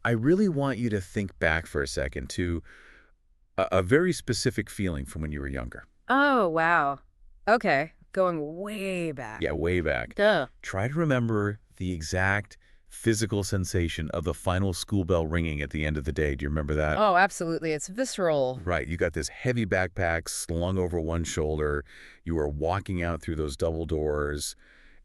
I really want you to think back for a second to a very specific feeling from when you were younger. Oh, wow. Okay. Going way Yeah, back. way back. Duh. Try to remember the exact physical sensation of the final school bell ringing at the end of the day. Do you remember that? Oh, absolutely. It's visceral. Right. You got this heavy backpack slung over one shoulder. You were walking out through those double doors.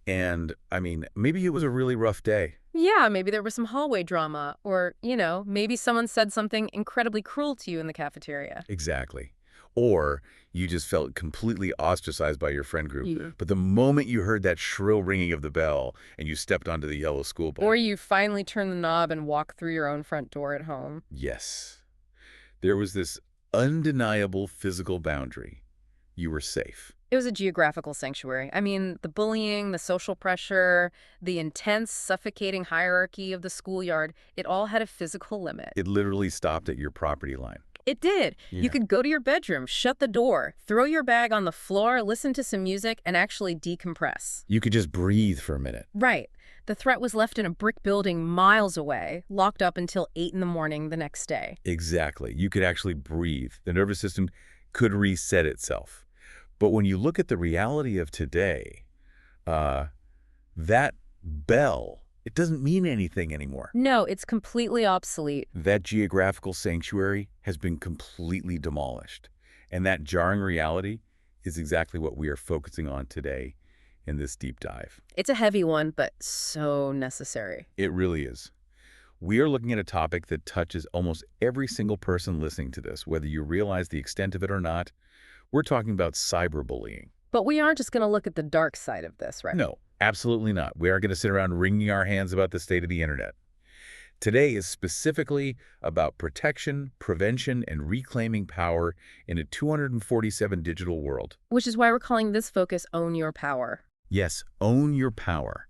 And, I mean, maybe it was a really rough day. Yeah, maybe there was some hallway drama, or, maybe someone said something incredibly cruel to you in the cafeteria. Exactly. Or you just felt completely ostracized by your friend group. Yeah. But the moment you heard that shrill ringing of the bell and you stepped onto the yellow school bus, Or you finally turn the knob and walk through your own front door at home. yes, there was this undeniable physical boundary. You were safe. It was a geographical sanctuary. I mean, the bullying, the social pressure, the intense, suffocating hierarchy of the schoolyard, it all had a physical limit. It literally stopped at your property line. It did. You Yeah. could go to your bedroom, shut the door, throw your bag on the floor, listen to some music, and actually decompress. You could just breathe for a minute. Right. The threat was left in a brick building miles away, locked up until 8 in the morning the next day. Exactly. You could actually breathe. The nervous system could reset itself. But when you look at the reality of today, that bell, it doesn't mean anything anymore. No, it's completely obsolete. That geographical sanctuary has been completely demolished. And that jarring reality is exactly what we are focusing on today in this deep dive. It's a heavy one, but so necessary. It really is. We are looking at a topic that touches almost every single person listening to this, whether you realize the extent of it or not. We're talking about cyberbullying. But we aren't just going to look at the dark side of this, right? No, absolutely not. We aren't going to sit around wringing our hands about the state of the internet. Today is specifically about protection, prevention, and reclaiming power in a 247 digital world. Which is why we're calling this focus Own Your Power. Yes, own your power,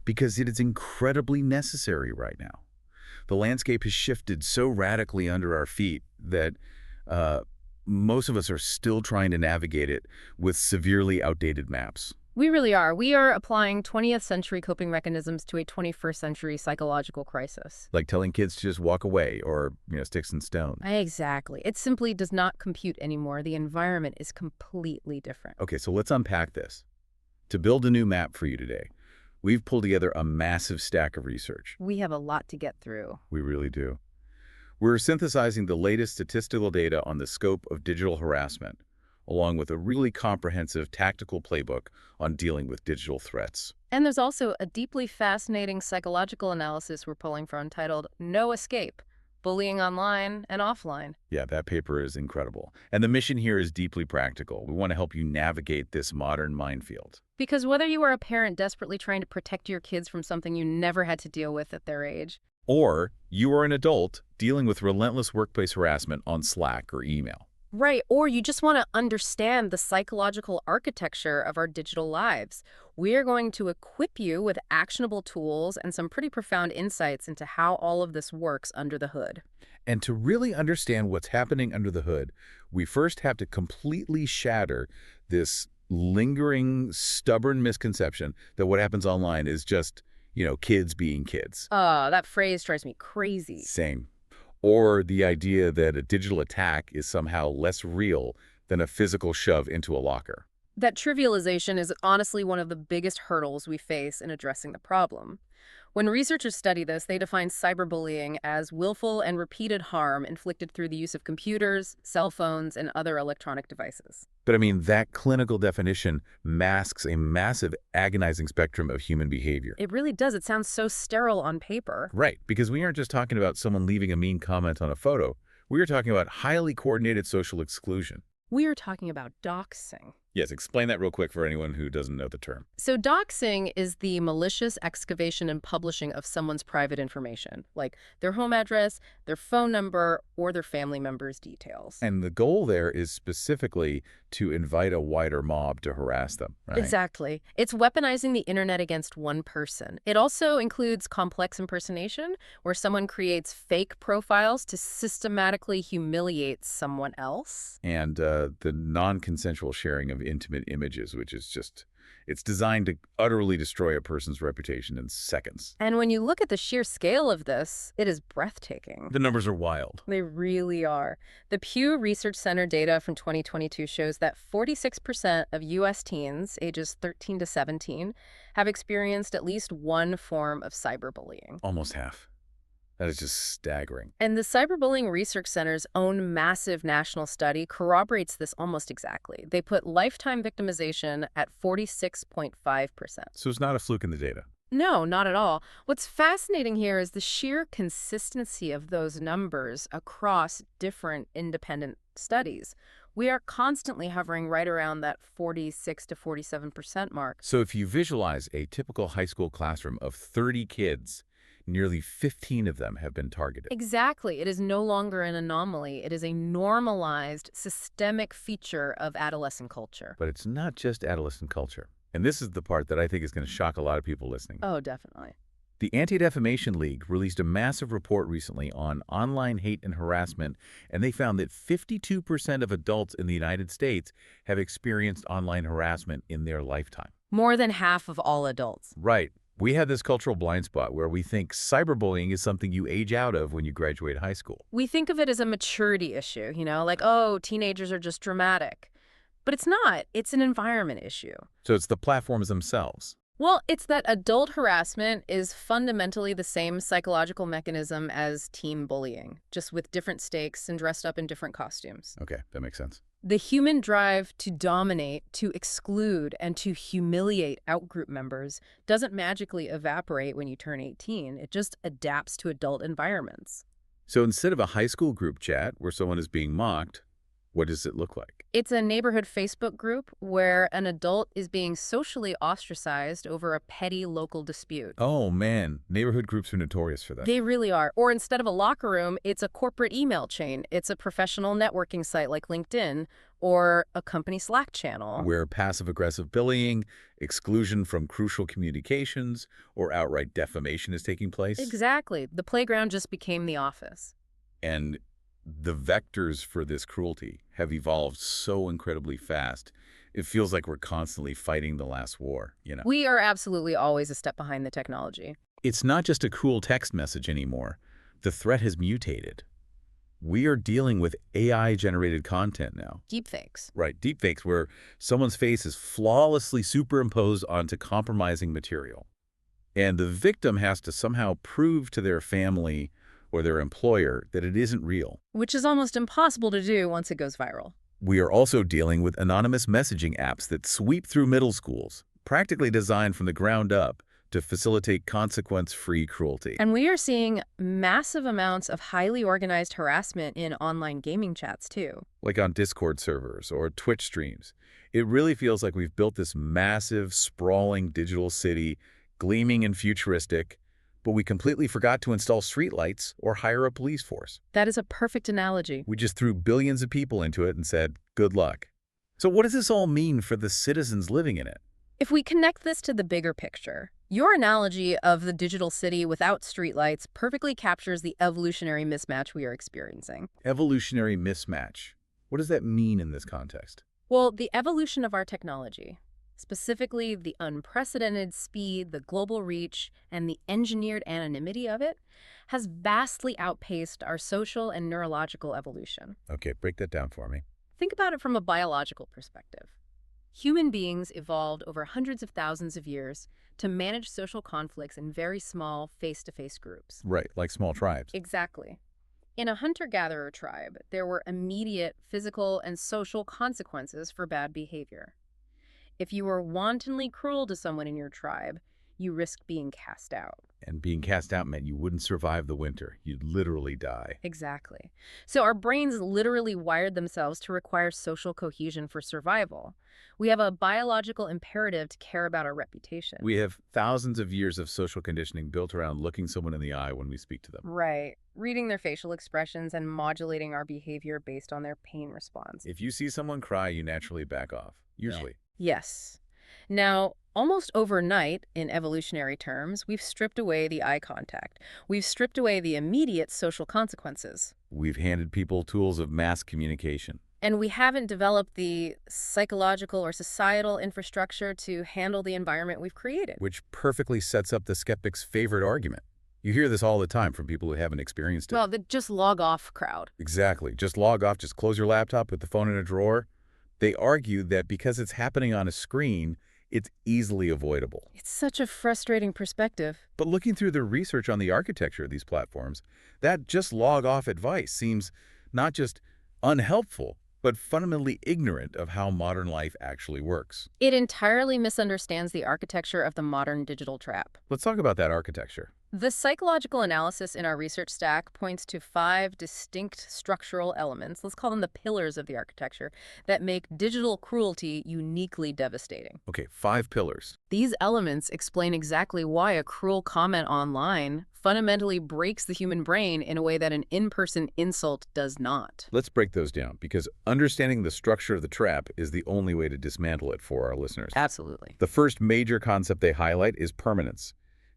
because it is incredibly necessary right now. The landscape has shifted so radically under our feet that most of us are still trying to navigate it with severely outdated maps. We really are. We are applying 20th century coping mechanisms to a 21st century psychological crisis. Like telling kids to just walk away or, sticks and stones. Exactly. It simply does not compute anymore. The environment is completely different. Okay, so let's unpack this. To build a new map for you today, we've pulled together a massive stack of research. We have a lot to get through. We really do. We're synthesizing the latest statistical data on the scope of digital harassment, along with a really comprehensive tactical playbook on dealing with digital threats. And there's also a deeply fascinating psychological analysis we're pulling from titled No Escape: Bullying Online and Offline. Yeah, that paper is incredible. And the mission here is deeply practical. We want to help you navigate this modern minefield. Because whether you are a parent desperately trying to protect your kids from something you never had to deal with at their age, Or you are an adult dealing with relentless workplace harassment on Slack or email. right, or you just want to understand the psychological architecture of our digital lives, we are going to equip you with actionable tools and some pretty profound insights into how all of this works under the hood. And to really understand what's happening under the hood, we first have to completely shatter this lingering, stubborn misconception that what happens online is just, kids being kids. That phrase drives me crazy. Same. Or the idea that a digital attack is somehow less real than a physical shove into a locker. That trivialization is honestly one of the biggest hurdles we face in addressing the problem. When researchers study this, they define cyberbullying as willful and repeated harm inflicted through the use of computers, cell phones, and other electronic devices. But I mean, that clinical definition masks a massive, agonizing spectrum of human behavior. It really does. It sounds so sterile on paper. Right, because we aren't just talking about someone leaving a mean comment on a photo. We are talking about highly coordinated social exclusion. We are talking about doxing. Yes, explain that real quick for anyone who doesn't know the term. So doxing is the malicious excavation and publishing of someone's private information, like their home address, their phone number, or their family members' details. And the goal there is specifically to invite a wider mob to harass them, right? Exactly. It's weaponizing the internet against one person. It also includes complex impersonation, where someone creates fake profiles to systematically humiliate someone else. And the non-consensual sharing of intimate images, which is just It's designed to utterly destroy a person's reputation in seconds. And when you look at the sheer scale of this, it is breathtaking. The numbers are wild. They really are. The Pew Research Center data from 2022 shows that 46% of U.S. teens ages 13 to 17 have experienced at least one form of cyberbullying. Almost half. That is just staggering. And the Cyberbullying Research Center's own massive national study corroborates this almost exactly. They put lifetime victimization at 46.5%. So it's not a fluke in the data. No, not at all. What's fascinating here is the sheer consistency of those numbers across different independent studies. We are constantly hovering right around that 46 to 47% mark. So if you visualize a typical high school classroom of 30 kids, nearly 15 of them have been targeted. Exactly. It is no longer an anomaly. It is a normalized, systemic feature of adolescent culture. But it's not just adolescent culture. And this is the part that I think is going to shock a lot of people listening. Oh, definitely. The Anti-Defamation League released a massive report recently on online hate and harassment, and they found that 52% of adults in the United States have experienced online harassment in their lifetime. More than half of all adults. Right. We have this cultural blind spot where we think cyberbullying is something you age out of when you graduate high school. We think of it as a maturity issue, like, oh, teenagers are just dramatic. But it's not. It's an environment issue. So it's the platforms themselves. Well, it's that adult harassment is fundamentally the same psychological mechanism as teen bullying, just with different stakes and dressed up in different costumes. Okay, that makes sense. The human drive to dominate, to exclude, and to humiliate outgroup members doesn't magically evaporate when you turn 18. It just adapts to adult environments. So instead of a high school group chat where someone is being mocked, what does it look like? It's a neighborhood Facebook group where an adult is being socially ostracized over a petty local dispute. Oh man, neighborhood groups are notorious for that. They really are. Or instead of a locker room, it's a corporate email chain. It's a professional networking site like LinkedIn or a company Slack channel. Where passive-aggressive bullying, exclusion from crucial communications, or outright defamation is taking place. Exactly. The playground just became the office. And the vectors for this cruelty have evolved so incredibly fast. It feels like we're constantly fighting the last war, We are absolutely always a step behind the technology. It's not just a cruel text message anymore. The threat has mutated. We are dealing with AI-generated content now. Deepfakes. Right, deepfakes, where someone's face is flawlessly superimposed onto compromising material. And the victim has to somehow prove to their family or their employer that it isn't real. Which is almost impossible to do once it goes viral. We are also dealing with anonymous messaging apps that sweep through middle schools, practically designed from the ground up to facilitate consequence-free cruelty. And we are seeing massive amounts of highly organized harassment in online gaming chats, too. Like on Discord servers or Twitch streams. It really feels like we've built this massive, sprawling digital city, gleaming and futuristic, but we completely forgot to install streetlights or hire a police force. That is a perfect analogy. We just threw billions of people into it and said, good luck. So what does this all mean for the citizens living in it? If we connect this to the bigger picture, your analogy of the digital city without streetlights perfectly captures the evolutionary mismatch we are experiencing. Evolutionary mismatch. What does that mean in this context? Well, the evolution of our technology, specifically the unprecedented speed, the global reach, and the engineered anonymity of it, has vastly outpaced our social and neurological evolution. Okay, break that down for me. Think about it from a biological perspective. Human beings evolved over hundreds of thousands of years to manage social conflicts in very small, face-to-face groups. Right, like small tribes. Exactly. In a hunter-gatherer tribe, there were immediate physical and social consequences for bad behavior. If you were wantonly cruel to someone in your tribe, you risked being cast out. And being cast out meant you wouldn't survive the winter. You'd literally die. Exactly. So our brains literally wired themselves to require social cohesion for survival. We have a biological imperative to care about our reputation. We have thousands of years of social conditioning built around looking someone in the eye when we speak to them. Right. Reading their facial expressions and modulating our behavior based on their pain response. If you see someone cry, you naturally back off. Usually. Yes. Now, almost overnight, in evolutionary terms, we've stripped away the eye contact. We've stripped away the immediate social consequences. We've handed people tools of mass communication. And we haven't developed the psychological or societal infrastructure to handle the environment we've created. Which perfectly sets up the skeptic's favorite argument. You hear this all the time from people who haven't experienced it. Well, the just log off crowd. Exactly. Just log off, just close your laptop, put the phone in a drawer. They argue that because it's happening on a screen, it's easily avoidable. It's such a frustrating perspective. But looking through the research on the architecture of these platforms, that just log off advice seems not just unhelpful, but fundamentally ignorant of how modern life actually works. It entirely misunderstands the architecture of the modern digital trap. Let's talk about that architecture. The psychological analysis in our research stack points to 5 distinct structural elements, let's call them the pillars of the architecture, that make digital cruelty uniquely devastating. Okay, 5 pillars. These elements explain exactly why a cruel comment online fundamentally breaks the human brain in a way that an in-person insult does not. Let's break those down, because understanding the structure of the trap is the only way to dismantle it for our listeners. Absolutely. The first major concept they highlight is permanence,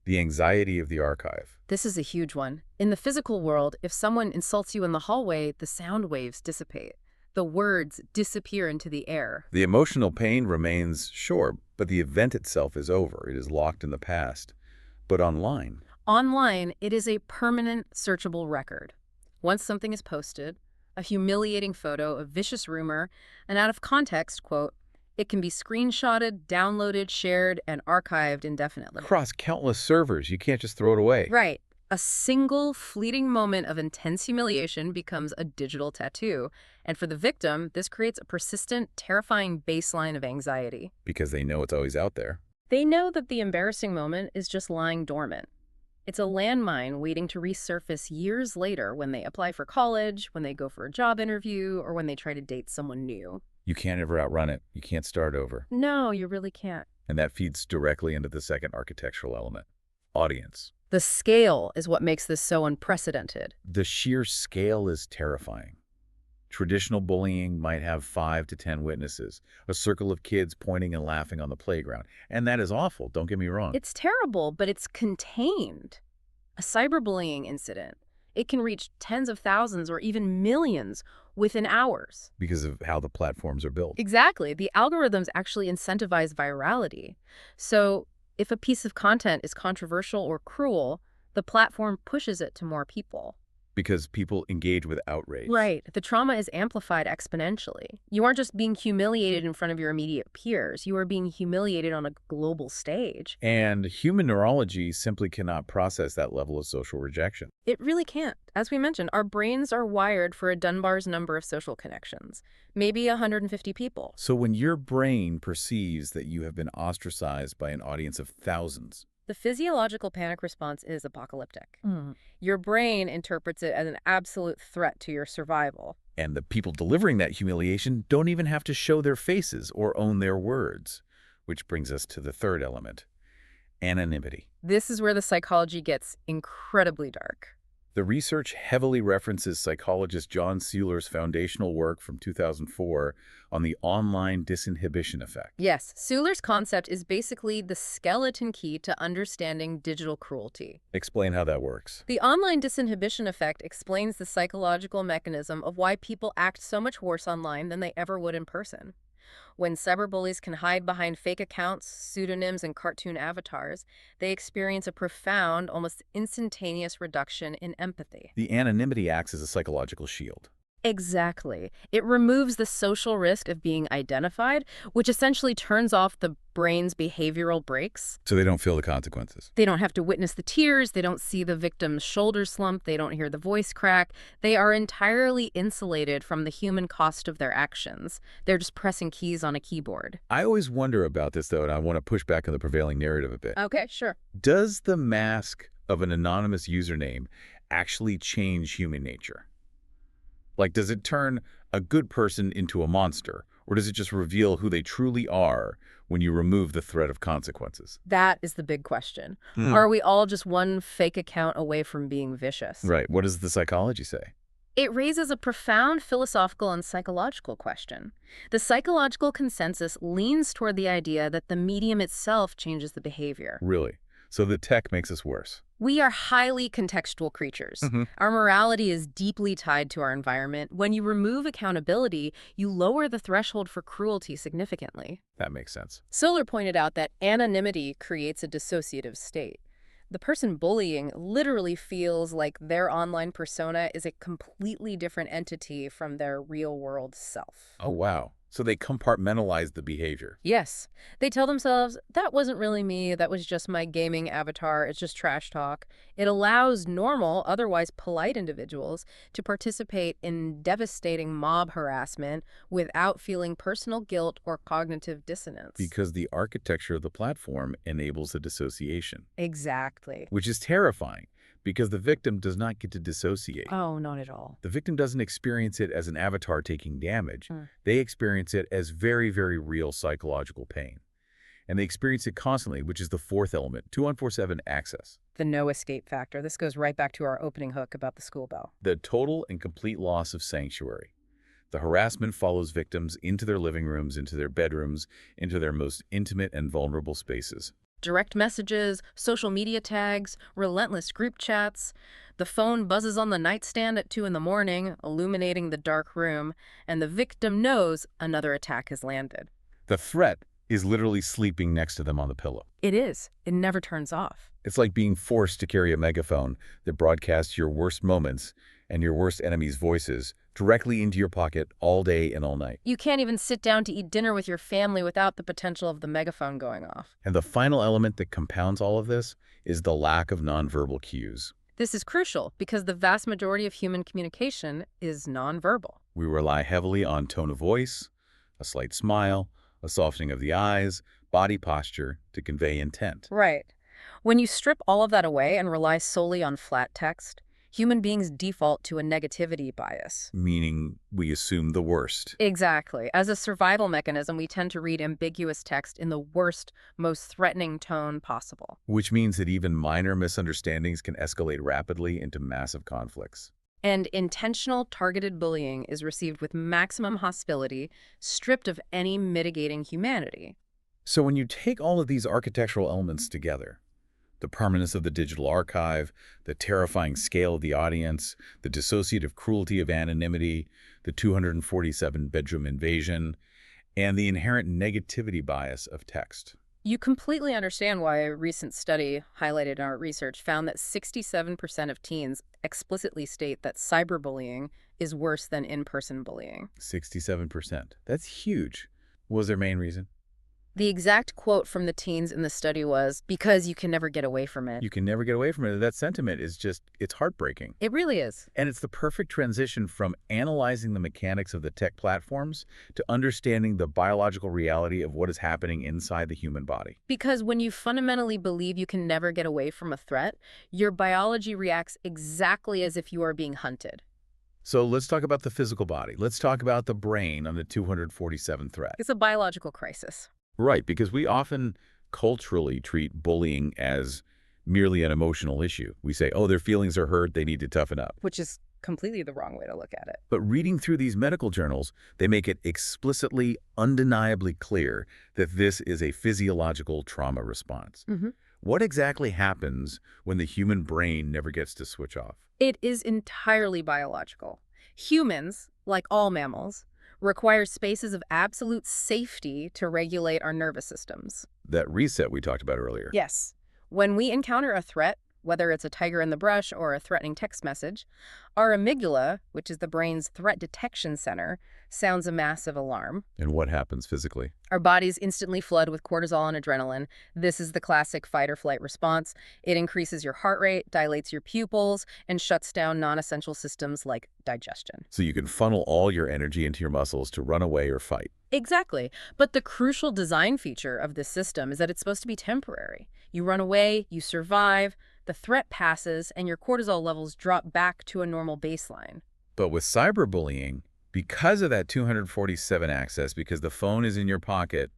the anxiety of the archive. This is a huge one. In the physical world, if someone insults you in the hallway, the sound waves dissipate. The words disappear into the air. The emotional pain remains, sure, but the event itself is over. It is locked in the past. But online, Online, it is a permanent, searchable record. Once something is posted, a humiliating photo, a vicious rumor, an out-of-context quote, it can be screenshotted, downloaded, shared, and archived indefinitely. across countless servers, you can't just throw it away. Right. A single fleeting moment of intense humiliation becomes a digital tattoo. And for the victim, this creates a persistent, terrifying baseline of anxiety. Because they know it's always out there. They know that the embarrassing moment is just lying dormant. It's a landmine waiting to resurface years later when they apply for college, when they go for a job interview, or when they try to date someone new. You can't ever outrun it. You can't start over. No, you really can't. And that feeds directly into the second architectural element, audience. The scale is what makes this so unprecedented. The sheer scale is terrifying. Traditional bullying might have 5 to 10 witnesses, a circle of kids pointing and laughing on the playground. And that is awful, don't get me wrong. It's terrible, but it's contained. A cyberbullying incident, it can reach tens of thousands or even millions within hours. Because of how the platforms are built. Exactly. The algorithms actually incentivize virality. So if a piece of content is controversial or cruel, the platform pushes it to more people. Because people engage with outrage. Right. The trauma is amplified exponentially. You aren't just being humiliated in front of your immediate peers. You are being humiliated on a global stage. And human neurology simply cannot process that level of social rejection. It really can't. As we mentioned, our brains are wired for a Dunbar's number of social connections, maybe 150 people. So when your brain perceives that you have been ostracized by an audience of thousands, The physiological panic response is apocalyptic. Your brain interprets it as an absolute threat to your survival. and the people delivering that humiliation don't even have to show their faces or own their words, which brings us to the third element, anonymity. This is where the psychology gets incredibly dark. The research heavily references psychologist John Sealer's foundational work from 2004 on the online disinhibition effect. Yes, Seuler's concept is basically the skeleton key to understanding digital cruelty. Explain how that works. The online disinhibition effect explains the psychological mechanism of why people act so much worse online than they ever would in person. When cyberbullies can hide behind fake accounts, pseudonyms, and cartoon avatars, they experience a profound, almost instantaneous reduction in empathy. The anonymity acts as a psychological shield. Exactly. It removes the social risk of being identified, which essentially turns off the brain's behavioral brakes. So they don't feel the consequences. They don't have to witness the tears, they don't see the victim's shoulder slump, they don't hear the voice crack. They are entirely insulated from the human cost of their actions. They're just pressing keys on a keyboard. I always wonder about this, though, and I want to push back on the prevailing narrative a bit. Okay, sure. Does the mask of an anonymous username actually change human nature? Like, does it turn a good person into a monster, or does it just reveal who they truly are when you remove the threat of consequences? That is the big question. Are we all just one fake account away from being vicious? Right. What does the psychology say? It raises a profound philosophical and psychological question. The psychological consensus leans toward the idea that the medium itself changes the behavior. Really? So the tech makes us worse? We are highly contextual creatures. Hmm. Our morality is deeply tied to our environment. When you remove accountability, you lower the threshold for cruelty significantly. That makes sense. Solar pointed out that anonymity creates a dissociative state. The person bullying literally feels like their online persona is a completely different entity from their real-world self. Oh, wow. So they compartmentalize the behavior. Yes, they tell themselves, that wasn't really me, that was just my gaming avatar, it's just trash talk. It allows normal, otherwise polite individuals to participate in devastating mob harassment without feeling personal guilt or cognitive dissonance. Because the architecture of the platform enables the dissociation, Exactly. which is terrifying because the victim does not get to dissociate. Oh, not at all. The victim doesn't experience it as an avatar taking damage. Mm. They experience it as very, very real psychological pain. And they experience it constantly, which is the fourth element, 2147 access. The no escape factor. This goes right back to our opening hook about the school bell. The total and complete loss of sanctuary. The harassment follows victims into their living rooms, into their bedrooms, into their most intimate and vulnerable spaces. Direct messages, social media tags, relentless group chats. The phone buzzes on the nightstand at 2 in the morning, illuminating the dark room, and the victim knows another attack has landed. The threat is literally sleeping next to them on the pillow. It is. It never turns off. It's like being forced to carry a megaphone that broadcasts your worst moments and your worst enemy's voices directly into your pocket all day and all night. You can't even sit down to eat dinner with your family without the potential of the megaphone going off. And the final element that compounds all of this is the lack of nonverbal cues. This is crucial because the vast majority of human communication is nonverbal. We rely heavily on tone of voice, a slight smile, a softening of the eyes, body posture to convey intent. Right. When you strip all of that away and rely solely on flat text, human beings default to a negativity bias. Meaning we assume the worst. Exactly. As a survival mechanism, we tend to read ambiguous text in the worst, most threatening tone possible. Which means that even minor misunderstandings can escalate rapidly into massive conflicts. And intentional targeted bullying is received with maximum hostility, stripped of any mitigating humanity. So when you take all of these architectural elements together, the permanence of the digital archive, the terrifying scale of the audience, the dissociative cruelty of anonymity, the 247-bedroom invasion, and the inherent negativity bias of text. You completely understand why a recent study highlighted in our research found that 67% of teens explicitly state that cyberbullying is worse than in-person bullying. 67%. That's huge. What was their main reason? The exact quote from the teens in the study was, because you can never get away from it. You can never get away from it. That sentiment is just, it's heartbreaking. It really is. And it's the perfect transition from analyzing the mechanics of the tech platforms to understanding the biological reality of what is happening inside the human body. Because when you fundamentally believe you can never get away from a threat, your biology reacts exactly as if you are being hunted. So let's talk about the physical body. Let's talk about the brain on the 247 threat. It's a biological crisis. Right, because we often culturally treat bullying as merely an emotional issue. We say, oh, their feelings are hurt, they need to toughen up. Which is completely the wrong way to look at it. But reading through these medical journals, they make it explicitly, undeniably clear that this is a physiological trauma response. Mm-hmm. What exactly happens when the human brain never gets to switch off? It is entirely biological. Humans, like all mammals, require spaces of absolute safety to regulate our nervous systems. That reset we talked about earlier. Yes. When we encounter a threat, whether it's a tiger in the brush or a threatening text message, our amygdala, which is the brain's threat detection center, sounds a massive alarm. And what happens physically? Our bodies instantly flood with cortisol and adrenaline. This is the classic fight or flight response. It increases your heart rate, dilates your pupils, and shuts down non-essential systems like digestion. So you can funnel all your energy into your muscles to run away or fight. Exactly. But the crucial design feature of this system is that it's supposed to be temporary. You run away, you survive, the threat passes, and your cortisol levels drop back to a normal baseline. But with cyberbullying, because of that 247 access, because the phone is in your pocket,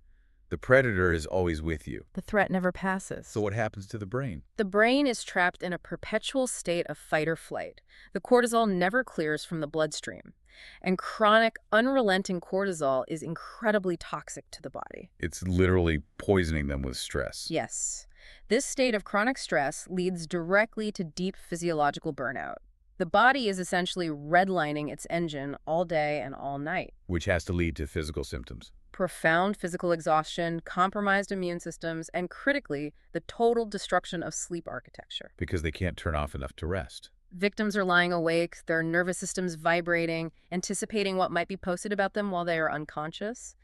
the predator is always with you. The threat never passes. So what happens to the brain? The brain is trapped in a perpetual state of fight or flight. The cortisol never clears from the bloodstream. And chronic, unrelenting cortisol is incredibly toxic to the body. It's literally poisoning them with stress. Yes. This state of chronic stress leads directly to deep physiological burnout. The body is essentially redlining its engine all day and all night. Which has to lead to physical symptoms. Profound physical exhaustion, compromised immune systems, and critically, the total destruction of sleep architecture. Because they can't turn off enough to rest. Victims are lying awake, their nervous systems vibrating, anticipating what might be posted about them while they are unconscious.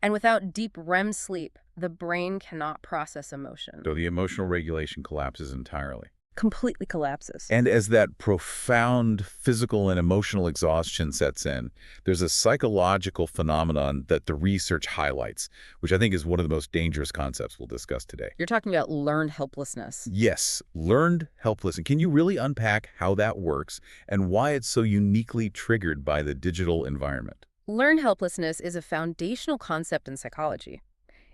And without deep REM sleep, the brain cannot process emotion. So the emotional regulation collapses entirely. Completely collapses. And as that profound physical and emotional exhaustion sets in, there's a psychological phenomenon that the research highlights, which I think is one of the most dangerous concepts we'll discuss today. You're talking about learned helplessness. Yes, learned helplessness. Can you really unpack how that works and why it's so uniquely triggered by the digital environment? Learned helplessness is a foundational concept in psychology.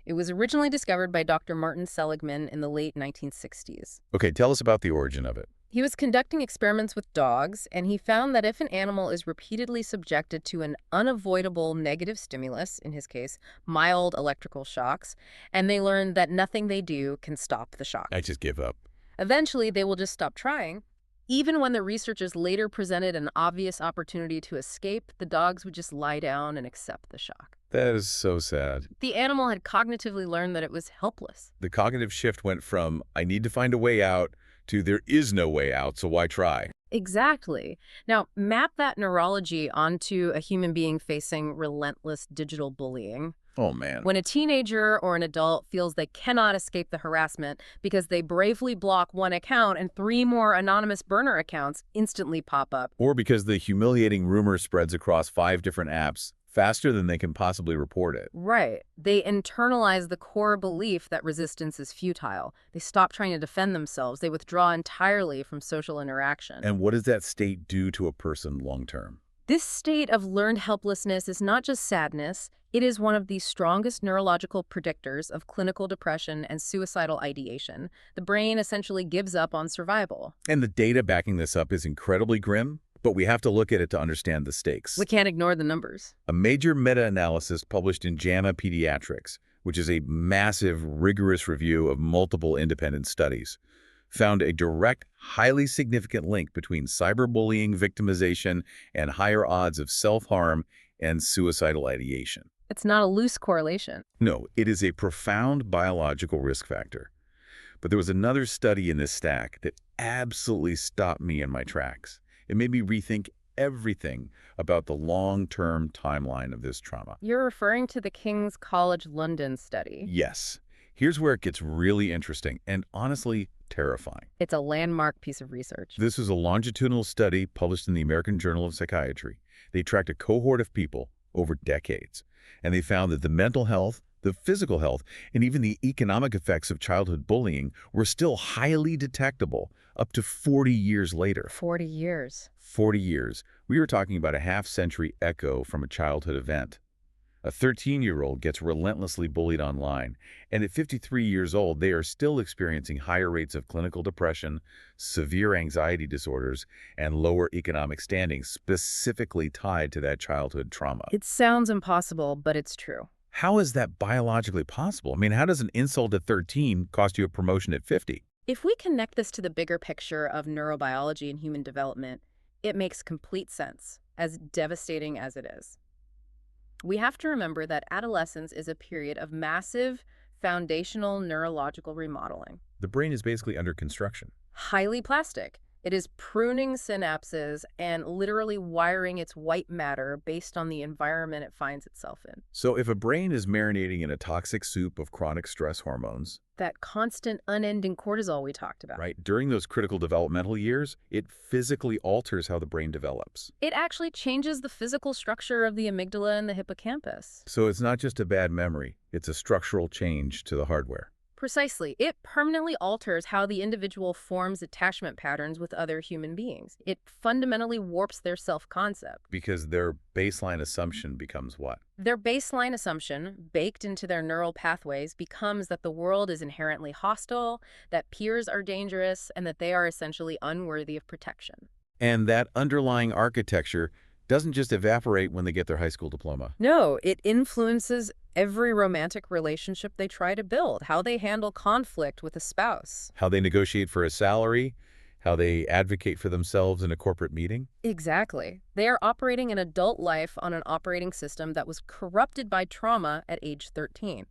It was originally discovered by Dr. Martin Seligman in the late 1960s. Okay, tell us about the origin of it. He was conducting experiments with dogs, and he found that if an animal is repeatedly subjected to an unavoidable negative stimulus, in his case, mild electrical shocks, and they learn that nothing they do can stop the shock. I just give up. Eventually, they will just stop trying. Even when the researchers later presented an obvious opportunity to escape, the dogs would just lie down and accept the shock. That is so sad. The animal had cognitively learned that it was helpless. The cognitive shift went from, I need to find a way out, to there is no way out, so why try? Exactly. Now, map that neurology onto a human being facing relentless digital bullying. Oh, man. When a teenager or an adult feels they cannot escape the harassment because they bravely block one account and 3 more anonymous burner accounts instantly pop up. Or because the humiliating rumor spreads across 5 different apps faster than they can possibly report it. Right. They internalize the core belief that resistance is futile. They stop trying to defend themselves. They withdraw entirely from social interaction. And what does that state do to a person long term? This state of learned helplessness is not just sadness. It is one of the strongest neurological predictors of clinical depression and suicidal ideation. The brain essentially gives up on survival. And the data backing this up is incredibly grim, but we have to look at it to understand the stakes. We can't ignore the numbers. A major meta-analysis published in JAMA Pediatrics, which is a massive, rigorous review of multiple independent studies, found a direct, highly significant link between cyberbullying victimization and higher odds of self-harm and suicidal ideation. It's not a loose correlation. No, it is a profound biological risk factor. But there was another study in this stack that absolutely stopped me in my tracks. It made me rethink everything about the long-term timeline of this trauma. You're referring to the King's College London study. Yes. Here's where it gets really interesting and honestly terrifying. It's a landmark piece of research. This is a longitudinal study published in the American Journal of Psychiatry. They tracked a cohort of people over decades, and they found that the mental health, the physical health, and even the economic effects of childhood bullying were still highly detectable up to 40 years later. 40 years. 40 years. We were talking about a half-century echo from a childhood event. A 13-year-old gets relentlessly bullied online, and at 53 years old, they are still experiencing higher rates of clinical depression, severe anxiety disorders, and lower economic standing specifically tied to that childhood trauma. It sounds impossible, but it's true. How is that biologically possible? I mean, how does an insult at 13 cost you a promotion at 50? If we connect this to the bigger picture of neurobiology and human development, it makes complete sense, as devastating as it is. We have to remember that adolescence is a period of massive, foundational neurological remodeling. The brain is basically under construction. Highly plastic. It is pruning synapses and literally wiring its white matter based on the environment it finds itself in. So if a brain is marinating in a toxic soup of chronic stress hormones, That constant, unending cortisol we talked about. right, during those critical developmental years, it physically alters how the brain develops. It actually changes the physical structure of the amygdala and the hippocampus. So it's not just a bad memory, it's a structural change to the hardware. Precisely. It permanently alters how the individual forms attachment patterns with other human beings. It fundamentally warps their self-concept. Because their baseline assumption becomes what? Their baseline assumption, baked into their neural pathways, becomes that the world is inherently hostile, that peers are dangerous, and that they are essentially unworthy of protection. And that underlying architecture doesn't just evaporate when they get their high school diploma. No, it influences Every romantic relationship they try to build, how they handle conflict with a spouse. How they negotiate for a salary, how they advocate for themselves in a corporate meeting. Exactly. They are operating an adult life on an operating system that was corrupted by trauma at age 13.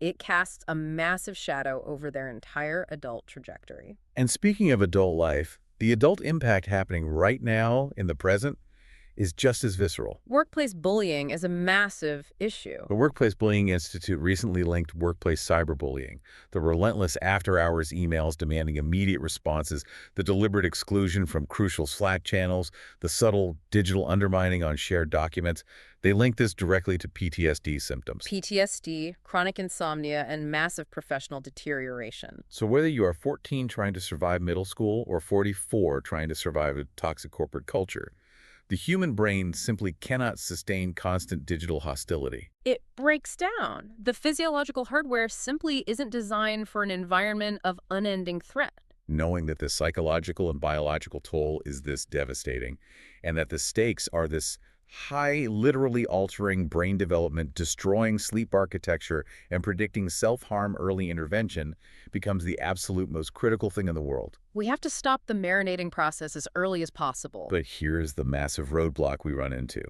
It casts a massive shadow over their entire adult trajectory. And speaking of adult life, the adult impact happening right now in the present is just as visceral. Workplace bullying is a massive issue. The Workplace Bullying Institute recently linked workplace cyberbullying, the relentless after-hours emails demanding immediate responses, the deliberate exclusion from crucial Slack channels, the subtle digital undermining on shared documents. They linked this directly to PTSD symptoms. PTSD, chronic insomnia, and massive professional deterioration. So whether you are 14 trying to survive middle school or 44 trying to survive a toxic corporate culture, the human brain simply cannot sustain constant digital hostility. It breaks down. The physiological hardware simply isn't designed for an environment of unending threat. Knowing that the psychological and biological toll is this devastating, and that the stakes are this high, literally altering brain development, destroying sleep architecture, and predicting self-harm early intervention becomes the absolute most critical thing in the world. We have to stop the marinating process as early as possible. But here's the massive roadblock we run into.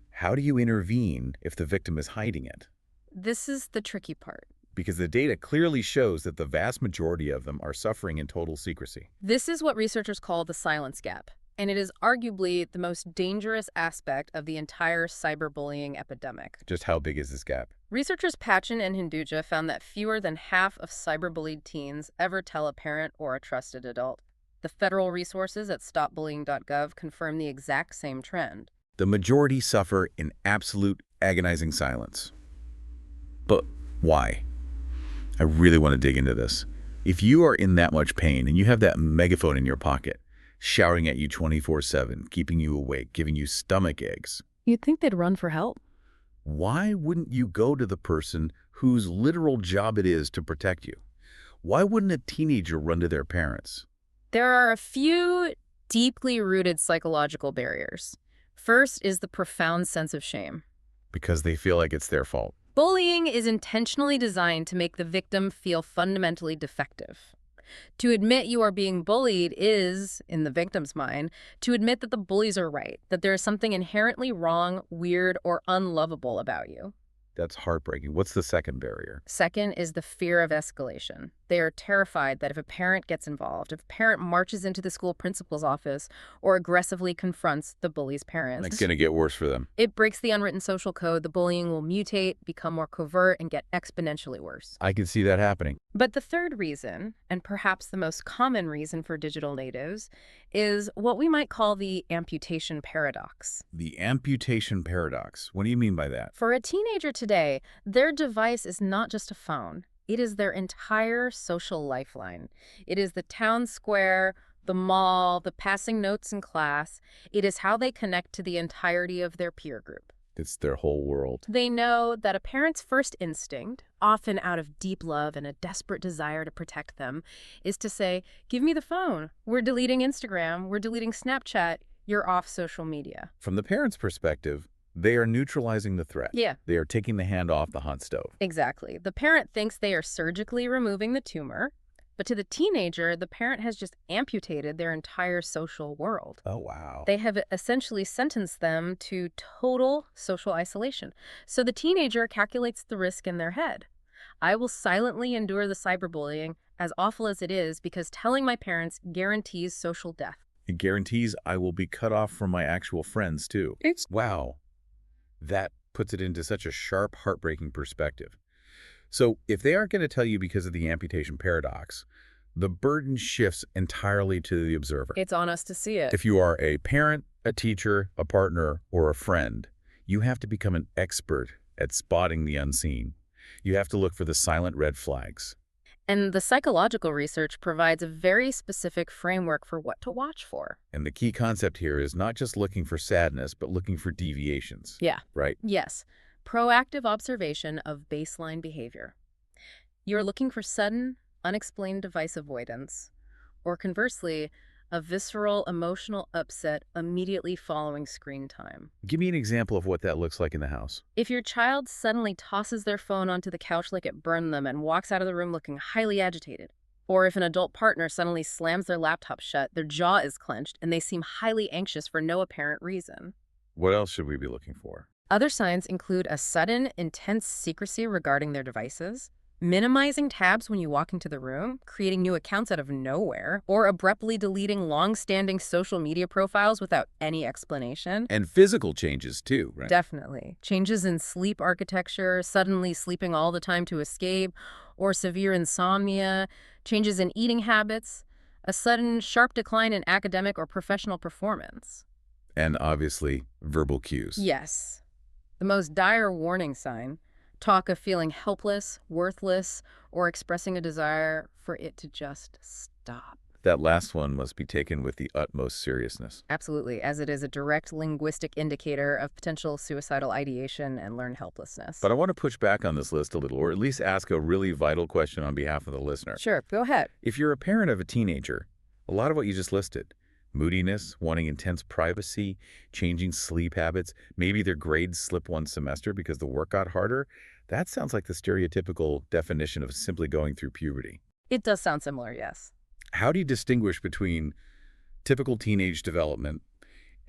How do you intervene if the victim is hiding it? This is the tricky part. Because the data clearly shows that the vast majority of them are suffering in total secrecy. This is what researchers call the silence gap, and it is arguably the most dangerous aspect of the entire cyberbullying epidemic. Just how big is this gap? Researchers Pachin and Hinduja found that fewer than half of cyberbullied teens ever tell a parent or a trusted adult. The federal resources at stopbullying.gov confirm the exact same trend. The majority suffer in absolute agonizing silence. But why? I really want to dig into this. If you are in that much pain and you have that megaphone in your pocket, shouting at you 24/7, keeping you awake, giving you stomach aches, You'd think they'd run for help. why wouldn't you go to the person whose literal job it is to protect you? Why wouldn't a teenager run to their parents? There are a few deeply rooted psychological barriers. First is the profound sense of shame. Because they feel like it's their fault. Bullying is intentionally designed to make the victim feel fundamentally defective. To admit you are being bullied is, in the victim's mind, to admit that the bullies are right, that there is something inherently wrong, weird, or unlovable about you. That's heartbreaking. What's the second barrier? Second is the fear of escalation. They are terrified that if a parent gets involved, if a parent marches into the school principal's office or aggressively confronts the bully's parents, It's going to get worse for them. it breaks the unwritten social code. The bullying will mutate, become more covert, and get exponentially worse. I can see that happening. But the third reason, and perhaps the most common reason for digital natives, is what we might call the amputation paradox. The amputation paradox. What do you mean by that? For a teenager today, their device is not just a phone. It is their entire social lifeline. It is the town square, the mall, the passing notes in class. It is how they connect to the entirety of their peer group. It's their whole world. They know that a parent's first instinct, often out of deep love and a desperate desire to protect them, is to say, "Give me the phone. We're deleting Instagram. We're deleting Snapchat. You're off social media." From the parent's perspective, they are neutralizing the threat. Yeah, They are taking the hand off the hot stove. exactly. The parent thinks they are surgically removing the tumor, but to the teenager, the parent has just amputated their entire social world. Oh, wow. They have essentially sentenced them to total social isolation. So the teenager calculates the risk in their head. I will silently endure the cyberbullying, as awful as it is, because telling my parents guarantees social death. It guarantees I will be cut off from my actual friends, too. Wow. That puts it into such a sharp, heartbreaking perspective. So if they aren't going to tell you because of the amputation paradox, the burden shifts entirely to the observer. It's on us to see it. If you are a parent, a teacher, a partner, or a friend, you have to become an expert at spotting the unseen. You have to look for the silent red flags. And the psychological research provides a very specific framework for what to watch for. And the key concept here is not just looking for sadness, but looking for deviations. Yeah. Right? Yes. Proactive observation of baseline behavior. You're looking for sudden, unexplained device avoidance, or conversely, A visceral, emotional upset immediately following screen time. Give me an example of what that looks like in the house. If your child suddenly tosses their phone onto the couch like it burned them and walks out of the room looking highly agitated, or if an adult partner suddenly slams their laptop shut, their jaw is clenched, and they seem highly anxious for no apparent reason. What else should we be looking for? Other signs include a sudden, intense secrecy regarding their devices, minimizing tabs when you walk into the room, creating new accounts out of nowhere, or abruptly deleting long-standing social media profiles without any explanation. And physical changes too, right? Definitely. Changes in sleep architecture, suddenly sleeping all the time to escape, or severe insomnia, changes in eating habits, a sudden, sharp decline in academic or professional performance. And obviously, verbal cues. Yes. The most dire warning sign, talk of feeling helpless, worthless, or expressing a desire for it to just stop. That last one must be taken with the utmost seriousness. Absolutely, as it is a direct linguistic indicator of potential suicidal ideation and learned helplessness. But I want to push back on this list a little, or at least ask a really vital question on behalf of the listener. Sure, go ahead. If you're a parent of a teenager, a lot of what you just listed, moodiness, wanting intense privacy, changing sleep habits, maybe their grades slip one semester because the work got harder, that sounds like the stereotypical definition of simply going through puberty. It does sound similar, yes. How do you distinguish between typical teenage development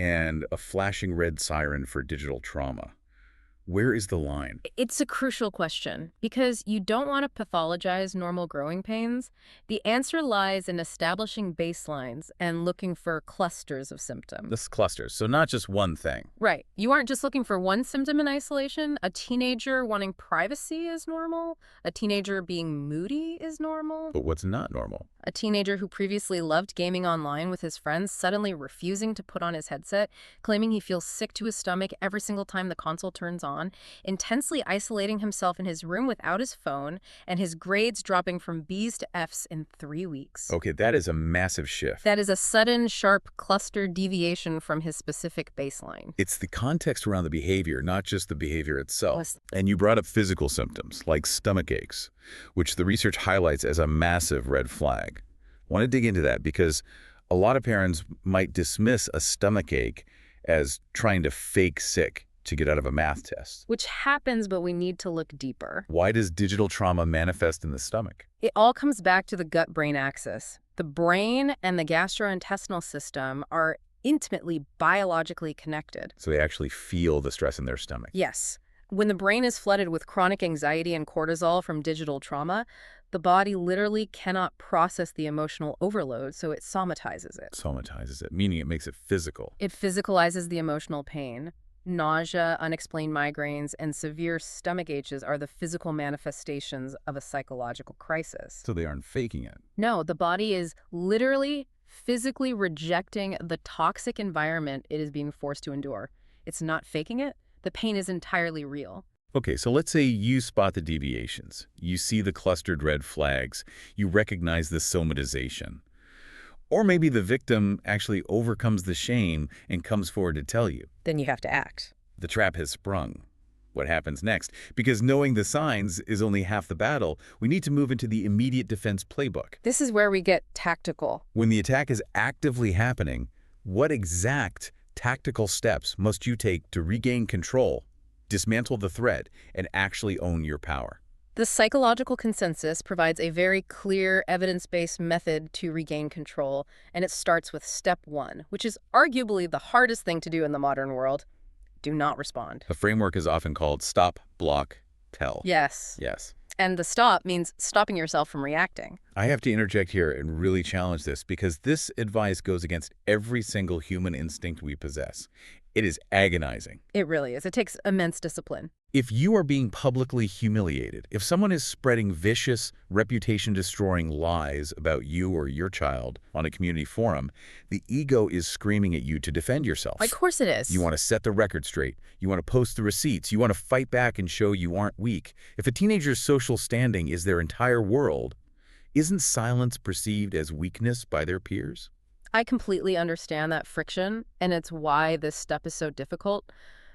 and a flashing red siren for digital trauma? Where is the line? It's a crucial question because you don't want to pathologize normal growing pains. The answer lies in establishing baselines and looking for clusters of symptoms. This clusters, so not just one thing. Right. You aren't just looking for one symptom in isolation. A teenager wanting privacy is normal. A teenager being moody is normal. But what's not normal? A teenager who previously loved gaming online with his friends suddenly refusing to put on his headset, claiming he feels sick to his stomach every single time the console turns on, intensely isolating himself in his room without his phone, and his grades dropping from B's to F's in 3 weeks. Okay, that is a massive shift. That is a sudden, sharp, clustered deviation from his specific baseline. It's the context around the behavior, not just the behavior itself. Plus- And you brought up physical symptoms, like stomach aches, which the research highlights as a massive red flag. I want to dig into that because a lot of parents might dismiss a stomach ache as trying to fake sick to get out of a math test. Which happens, but we need to look deeper. Why does digital trauma manifest in the stomach? It all comes back to the gut-brain axis. The brain and the gastrointestinal system are intimately biologically connected. So they actually feel the stress in their stomach. Yes. When the brain is flooded with chronic anxiety and cortisol from digital trauma, the body literally cannot process the emotional overload, so it somatizes it. Somatizes it, meaning it makes it physical. It physicalizes the emotional pain. Nausea, unexplained migraines, and severe stomach aches are the physical manifestations of a psychological crisis. So they aren't faking it. No, the body is literally physically rejecting the toxic environment it is being forced to endure. It's not faking it. The pain is entirely real. Okay, so let's say you spot the deviations. You see the clustered red flags. You recognize the somatization. Or maybe the victim actually overcomes the shame and comes forward to tell you. Then you have to act. The trap has sprung. What happens next? Because knowing the signs is only half the battle, we need to move into the immediate defense playbook. This is where we get tactical. When the attack is actively happening, what exact tactical steps must you take to regain control, dismantle the threat, and actually own your power? The psychological consensus provides a very clear, evidence-based method to regain control, and it starts with step 1, which is arguably the hardest thing to do in the modern world. Do not respond. The framework is often called stop, block, tell. Yes. Yes. And the stop means stopping yourself from reacting. I have to interject here and really challenge this because this advice goes against every single human instinct we possess. It is agonizing. It really is. It takes immense discipline. If you are being publicly humiliated, if someone is spreading vicious, reputation-destroying lies about you or your child on a community forum, the ego is screaming at you to defend yourself. Of course it is. You want to set the record straight. You want to post the receipts. You want to fight back and show you aren't weak. If a teenager's social standing is their entire world, isn't silence perceived as weakness by their peers? I completely understand that friction, and it's why this step is so difficult.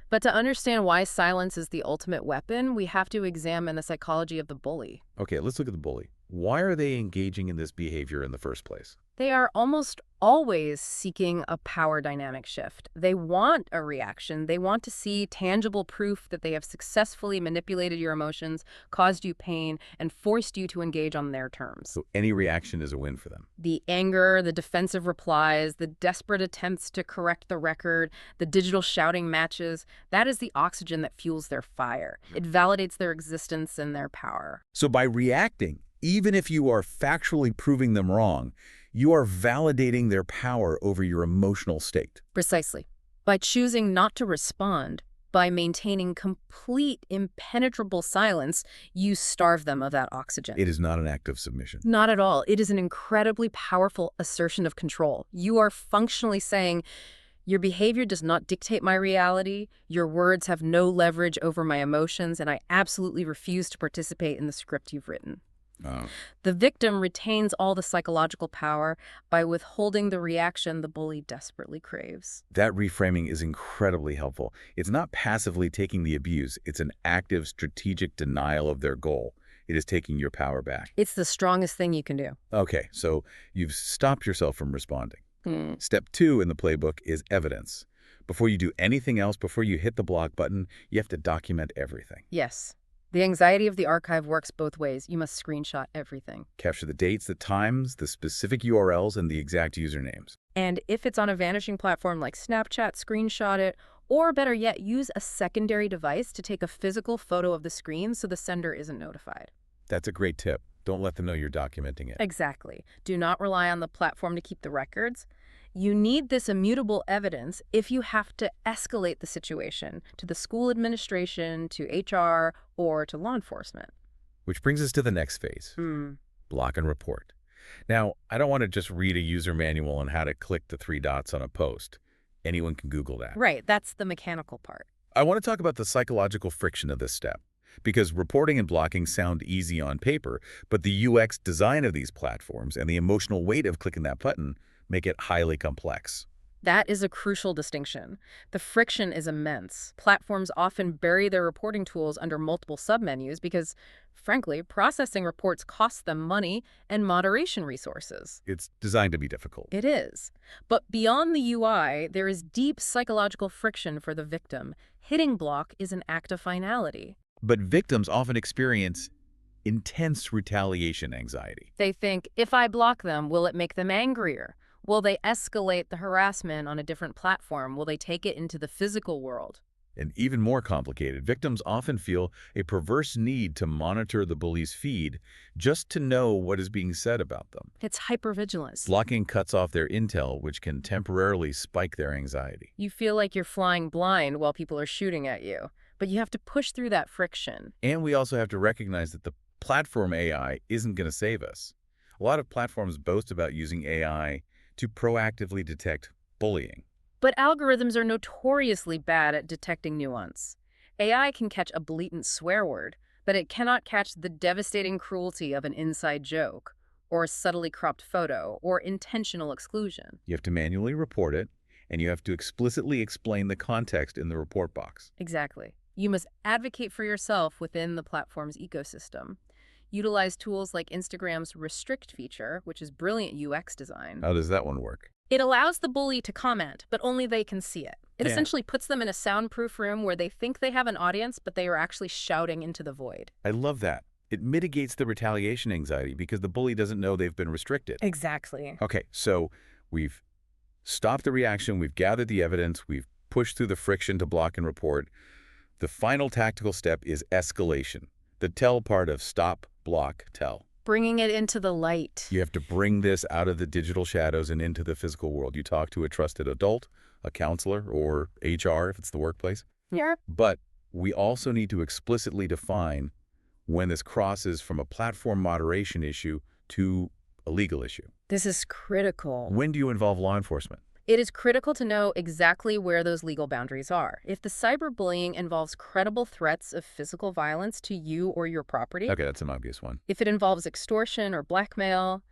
But to understand why silence is the ultimate weapon, we have to examine the psychology of the bully. Okay, let's look at the bully. Why are they engaging in this behavior in the first place? They are almost always seeking a power dynamic shift. They want a reaction. They want to see tangible proof that they have successfully manipulated your emotions, caused you pain, and forced you to engage on their terms. So any reaction is a win for them. The anger, the defensive replies, the desperate attempts to correct the record, the digital shouting matches, that is the oxygen that fuels their fire. It validates their existence and their power. So by reacting, even if you are factually proving them wrong, you are validating their power over your emotional state. Precisely. By choosing not to respond, by maintaining complete, impenetrable silence, you starve them of that oxygen. It is not an act of submission. Not at all. It is an incredibly powerful assertion of control. You are functionally saying, your behavior does not dictate my reality, your words have no leverage over my emotions, and I absolutely refuse to participate in the script you've written. Oh. The victim retains all the psychological power by withholding the reaction the bully desperately craves. That reframing is incredibly helpful. It's not passively taking the abuse. It's an active, strategic denial of their goal. It is taking your power back. It's the strongest thing you can do. Okay, so you've stopped yourself from responding. Hmm. Step 2 in the playbook is evidence. Before you do anything else, before you hit the block button, you have to document everything. Yes. The anxiety of the archive works both ways. You must screenshot everything. Capture the dates, the times, the specific URLs, and the exact usernames. And if it's on a vanishing platform like Snapchat, screenshot it, or better yet, use a secondary device to take a physical photo of the screen so the sender isn't notified. That's a great tip. Don't let them know you're documenting it. Exactly. Do not rely on the platform to keep the records. You need this immutable evidence if you have to escalate the situation to the school administration, to HR, or to law enforcement. Which brings us to the next phase, block and report. Now, I don't want to just read a user manual on how to click the 3 dots on a post. Anyone can Google that. Right, that's the mechanical part. I want to talk about the psychological friction of this step, because reporting and blocking sound easy on paper, but the UX design of these platforms and the emotional weight of clicking that button make it highly complex. That is a crucial distinction. The friction is immense. Platforms often bury their reporting tools under multiple submenus because, frankly, processing reports costs them money and moderation resources. It's designed to be difficult. It is. But beyond the UI, there is deep psychological friction for the victim. Hitting block is an act of finality. But victims often experience intense retaliation anxiety. They think, if I block them, will it make them angrier? Will they escalate the harassment on a different platform? Will they take it into the physical world? And even more complicated, victims often feel a perverse need to monitor the bully's feed just to know what is being said about them. It's hypervigilance. Blocking cuts off their intel, which can temporarily spike their anxiety. You feel like you're flying blind while people are shooting at you, but you have to push through that friction. And we also have to recognize that the platform AI isn't going to save us. A lot of platforms boast about using AI to proactively detect bullying. But algorithms are notoriously bad at detecting nuance. AI can catch a blatant swear word, but it cannot catch the devastating cruelty of an inside joke, or a subtly cropped photo, or intentional exclusion. You have to manually report it, and you have to explicitly explain the context in the report box. Exactly. You must advocate for yourself within the platform's ecosystem. Utilize tools like Instagram's Restrict feature, which is brilliant UX design. How does that one work? It allows the bully to comment, but only they can see it. It Yeah. essentially puts them in a soundproof room where they think they have an audience, but they are actually shouting into the void. I love that. It mitigates the retaliation anxiety because the bully doesn't know they've been restricted. Exactly. Okay, so we've stopped the reaction, we've gathered the evidence, we've pushed through the friction to block and report. The final tactical step is escalation, the tell part of stop, block, tell. Bringing it into the light. You have to bring this out of the digital shadows and into the physical world. You talk to a trusted adult, a counselor, or HR if it's the workplace. Yeah. But we also need to explicitly define when this crosses from a platform moderation issue to a legal issue. This is critical. When do you involve law enforcement? It is critical to know exactly where those legal boundaries are. If the cyberbullying involves credible threats of physical violence to you or your property, Okay, that's an obvious one. if it involves extortion or blackmail,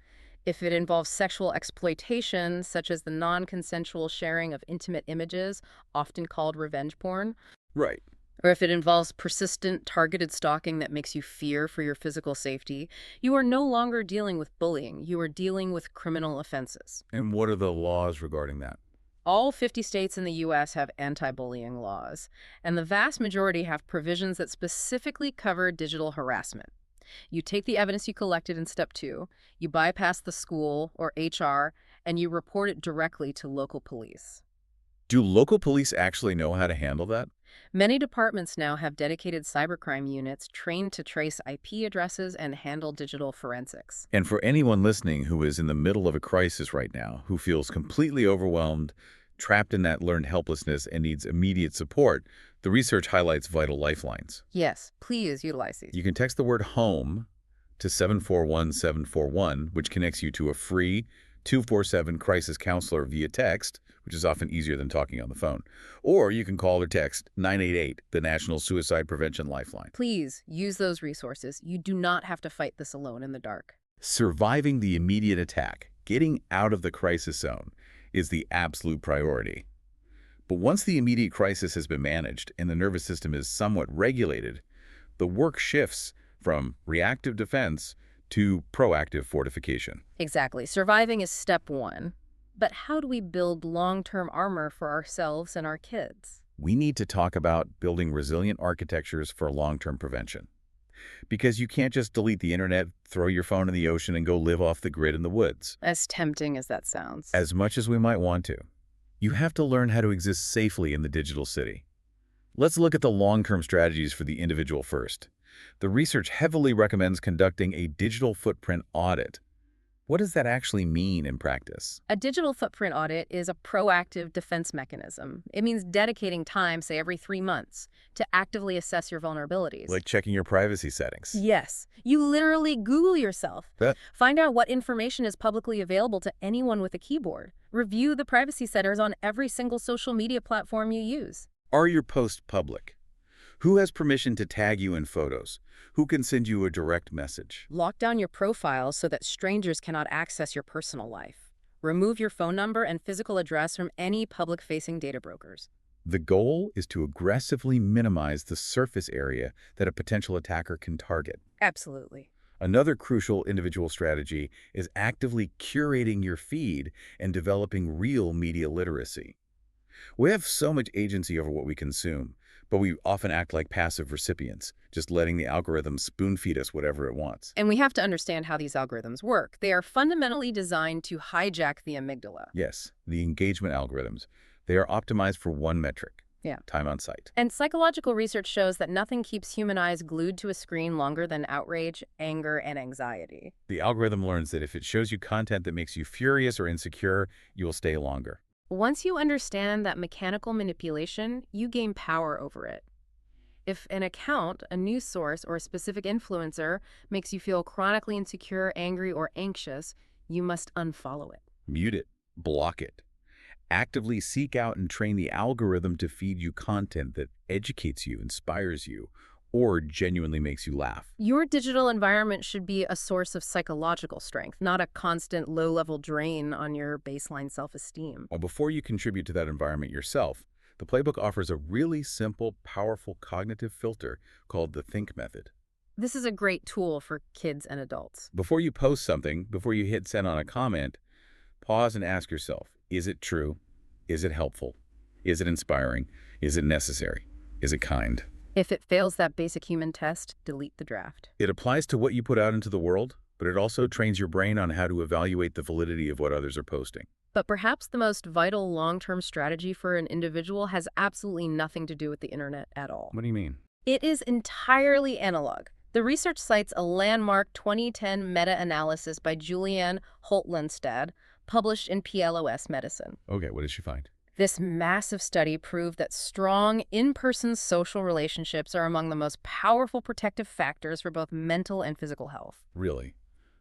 if it involves sexual exploitation, such as the non-consensual sharing of intimate images, often called revenge porn, Right. Or if it involves persistent, targeted stalking that makes you fear for your physical safety, you are no longer dealing with bullying. You are dealing with criminal offenses. And what are the laws regarding that? All 50 states in the U.S. have anti-bullying laws, and the vast majority have provisions that specifically cover digital harassment. You take the evidence you collected in step 2, you bypass the school or HR, and you report it directly to local police. Do local police actually know how to handle that? Many departments now have dedicated cybercrime units trained to trace IP addresses and handle digital forensics. And for anyone listening who is in the middle of a crisis right now, who feels completely overwhelmed, trapped in that learned helplessness, and needs immediate support, the research highlights vital lifelines. Yes, please utilize these. You can text the word HOME to 741-741, which connects you to a free 247 crisis counselor via text, which is often easier than talking on the phone. Or you can call or text 988, the National Suicide Prevention Lifeline. Please use those resources. You do not have to fight this alone in the dark. Surviving the immediate attack, getting out of the crisis zone, is the absolute priority. But once the immediate crisis has been managed and the nervous system is somewhat regulated, the work shifts from reactive defense to proactive fortification. Exactly. Surviving is step 1. But how do we build long-term armor for ourselves and our kids? We need to talk about building resilient architectures for long-term prevention. Because you can't just delete the internet, throw your phone in the ocean, and go live off the grid in the woods. As tempting as that sounds. As much as we might want to. You have to learn how to exist safely in the digital city. Let's look at the long-term strategies for the individual first. The research heavily recommends conducting a digital footprint audit. What does that actually mean in practice? A digital footprint audit is a proactive defense mechanism. It means dedicating time, say every 3 months, to actively assess your vulnerabilities. Like checking your privacy settings. Yes. You literally Google yourself. That Find out what information is publicly available to anyone with a keyboard. Review the privacy settings on every single social media platform you use. Are your posts public? Who has permission to tag you in photos? Who can send you a direct message? Lock down your profile so that strangers cannot access your personal life. Remove your phone number and physical address from any public-facing data brokers. The goal is to aggressively minimize the surface area that a potential attacker can target. Absolutely. Another crucial individual strategy is actively curating your feed and developing real media literacy. We have so much agency over what we consume, but we often act like passive recipients, just letting the algorithm spoon-feed us whatever it wants. And we have to understand how these algorithms work. They are fundamentally designed to hijack the amygdala. Yes, the engagement algorithms. They are optimized for one metric, Yeah. time on site. And psychological research shows that nothing keeps human eyes glued to a screen longer than outrage, anger, and anxiety. The algorithm learns that if it shows you content that makes you furious or insecure, you will stay longer. Once you understand that mechanical manipulation, you gain power over it. If an account, a news source, or a specific influencer makes you feel chronically insecure, angry, or anxious, you must unfollow it. Mute it, block it. Actively seek out and train the algorithm to feed you content that educates you, inspires you, or genuinely makes you laugh. Your digital environment should be a source of psychological strength, not a constant low-level drain on your baseline self-esteem. Well, before you contribute to that environment yourself, the playbook offers a really simple, powerful cognitive filter called the think method. This is a great tool for kids and adults. Before you post something, before you hit send on a comment, pause and ask yourself, is it true? Is it helpful? Is it inspiring? Is it necessary? Is it kind? If it fails that basic human test, delete the draft. It applies to what you put out into the world, but it also trains your brain on how to evaluate the validity of what others are posting. But perhaps the most vital long-term strategy for an individual has absolutely nothing to do with the internet at all. What do you mean? It is entirely analog. The research cites a landmark 2010 meta-analysis by Julianne Holt-Lundstad, published in PLOS Medicine. Okay, what did she find? This massive study proved that strong, in-person social relationships are among the most powerful protective factors for both mental and physical health. Really?